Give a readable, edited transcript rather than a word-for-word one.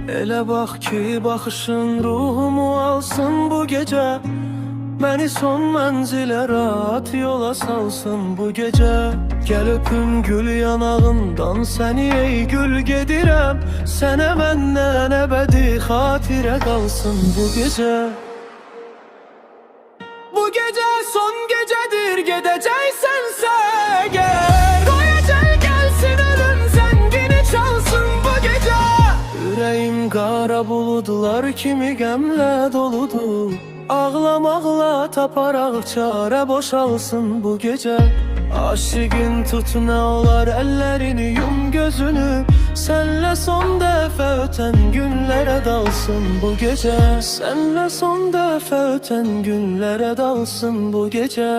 Elə bax ki, baxışın ruhumu alsın bu gece. Beni son mənzilə rahat yola salsın bu gece. Gel öpüm gül yanağından seni ey gül gedirəm. Sənə məndən əbədi xatirə qalsın bu gece. Bu gece son gecedir, gedəcəksensə gel. Qoy əcəl gəlsin, ölüm zəngini çalsın bu gece. Ürəyim qara buludlar kimi qəmlə doludur. Ağlamaqla taparaq çarə boşalsın bu gece. Aşığın tut nə olar əllərini, yum gözünü. Sənlə son dəfə ötən günlərə dalsın bu gece. Sənlə son dəfə ötən günlərə dalsın bu gece.